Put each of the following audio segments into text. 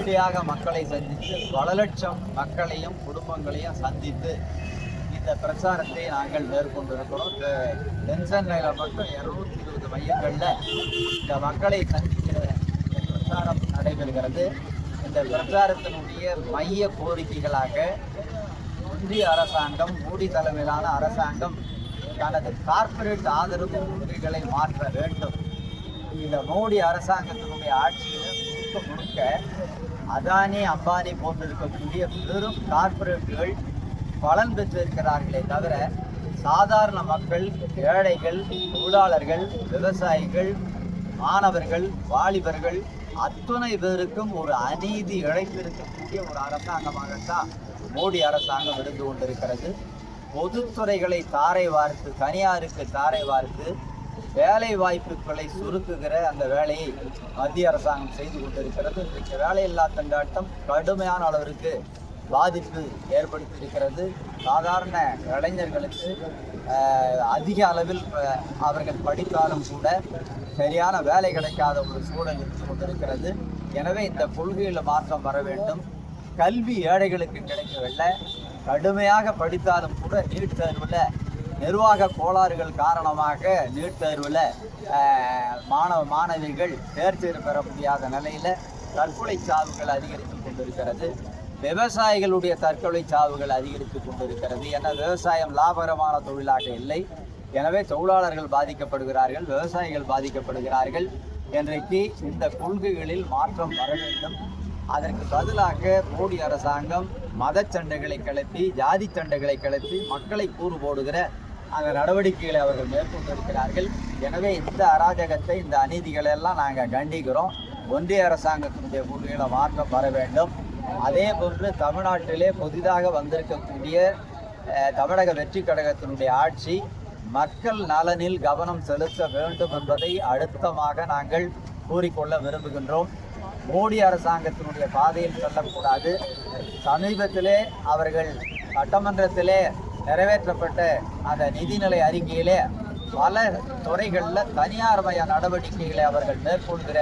நேரடியாக மக்களை சந்தித்து பல லட்சம் மக்களையும் குடும்பங்களையும் சந்தித்து இந்த பிரச்சாரத்தை நாங்கள் மேற்கொண்டிருக்கிறோம். தென்சென்னையில் மட்டும் 220 மையங்களில் இந்த மக்களை சந்திக்கிற பிரச்சாரம் நடைபெறுகிறது. இந்த பிரச்சாரத்தினுடைய மைய கோரிக்கைகளாக ஒன்றிய அரசாங்கம், மோடி தலைமையிலான அரசாங்கம் தனது கார்ப்பரேட் ஆதரவு கொள்கைகளை மாற்ற வேண்டும். இந்த மோடி அரசாங்கத்தினுடைய ஆட்சியில் முழுக்க முழுக்க அதானி, அம்பானி போன்றிருக்கக்கூடிய பெரும் கார்ப்பரேட்டுகள் பலன் பெற்றிருக்கிறார்களே தவிர சாதாரண மக்கள், ஏழைகள், தொழிலாளர்கள், விவசாயிகள், மாணவர்கள், வாலிபர்கள் அத்துணை பேருக்கும் ஒரு அநீதி இழைத்திருக்கக்கூடிய ஒரு அரசாங்கமாகத்தான் மோடி அரசாங்கம் இருந்து கொண்டிருக்கிறது. பொதுத்துறைகளை தாரை வார்த்து, தனியாருக்கு தாரை வார்த்து வேலை வாய்ப்புகளை சுருக்குகிற அந்த வேலையை மத்திய அரசாங்கம் செய்து கொண்டிருக்கிறது. இன்றைக்கு வேலையில்லா திண்டாட்டம் கடுமையான அளவிற்கு பாதிப்பு ஏற்படுத்தியிருக்கிறது. சாதாரண இளைஞர்களுக்கு அதிக அளவில் அவர்கள் படித்தாலும் கூட சரியான வேலை கிடைக்காத ஒரு சூழல் இருந்து கொண்டிருக்கிறது. எனவே இந்த கொள்கையில் மாற்றம் வர வேண்டும். கல்வி ஏழைகளுக்கு கிடைக்கவில்லை. கடுமையாக படித்தாலும் கூட நீட் தேர்வில் நிர்வாக கோளாறுகள் காரணமாக நீட் தேர்வில் மாணவிகள் தேர்ச்சி பெற முடியாத நிலையில் தற்கொலை சாவுகள் அதிகரித்து கொண்டிருக்கிறது. விவசாயிகளுடைய தற்கொலை சாவுகள் அதிகரித்து கொண்டிருக்கிறது. ஏன்னா விவசாயம் லாபகரமான தொழிலாக இல்லை. எனவே தொழிலாளர்கள் பாதிக்கப்படுகிறார்கள், விவசாயிகள் பாதிக்கப்படுகிறார்கள். இன்றைக்கு இந்த கொள்கைகளில் மாற்றம் வர வேண்டும். அதற்கு பதிலாக மோடி அரசாங்கம் மத சண்டைகளை கிளப்பி, ஜாதி சண்டைகளை கிளப்பி மக்களை கூறு போடுகிற அந்த நடவடிக்கைகளை அவர்கள் மேற்கொண்டிருக்கிறார்கள். எனவே இந்த அராஜகத்தை, இந்த அநீதிகளை எல்லாம் நாங்கள் கண்டிக்கிறோம். ஒன்றிய அரசாங்கத்தினுடைய கொள்கைகளை மாற்றம் வர வேண்டும். அதே போன்று தமிழ்நாட்டிலே புதிதாக வந்திருக்கக்கூடிய தமிழக வெற்றி கழகத்தினுடைய ஆட்சி மக்கள் நலனில் கவனம் செலுத்த வேண்டும் என்பதை அழுத்தமாக நாங்கள் கூறிக்கொள்ள விரும்புகின்றோம். மோடி அரசாங்கத்தினுடைய பாதையில் செல்லக்கூடாது. சமீபத்திலே அவர்கள் சட்டமன்றத்திலே நிறைவேற்றப்பட்ட அந்த நிதிநிலை அறிக்கையிலே பல துறைகளில் தனியார் மய நடவடிக்கைகளை அவர்கள் மேற்கொள்கிற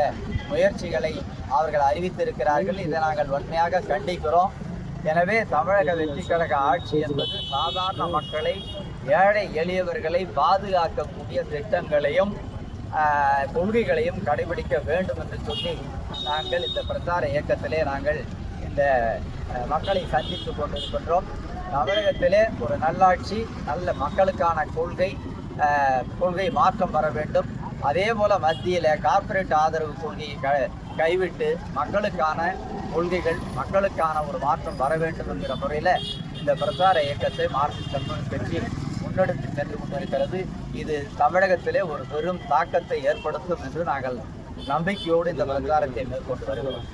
முயற்சிகளை அவர்கள் அறிவித்திருக்கிறார்கள். இதை நாங்கள் வன்மையாக கண்டிக்கிறோம். எனவே தமிழக வெற்றி கழக ஆட்சி என்பது சாதாரண மக்களை, ஏழை எளியவர்களை பாதுகாக்கக்கூடிய திட்டங்களையும் கொள்கைகளையும் கடைபிடிக்க வேண்டும் என்று சொல்லி நாங்கள் இந்த பிரச்சார இயக்கத்திலே நாங்கள் இந்த மக்களை சந்தித்து கொண்டிருக்கின்றோம். தமிழகத்திலே ஒரு நல்லாட்சி, நல்ல மக்களுக்கான கொள்கை மாற்றம் வர வேண்டும். அதே போல் மத்தியில் கார்ப்பரேட் ஆதரவு கொள்கையை கைவிட்டு மக்களுக்கான கொள்கைகள், மக்களுக்கான ஒரு மாற்றம் வர வேண்டும் என்கிற முறையில் இந்த பிரச்சார இயக்கத்தை மார்க்சிஸ்ட் கம்யூனிஸ்ட் கட்சி முன்னெடுத்து சென்று கொண்டிருக்கிறது. இது தமிழகத்திலே ஒரு பெரும் தாக்கத்தை ஏற்படுத்தும் என்று நாங்கள் நம்பிக்கையோடு இந்த பிரச்சாரத்தை மேற்கொண்டு வருகிறோம்.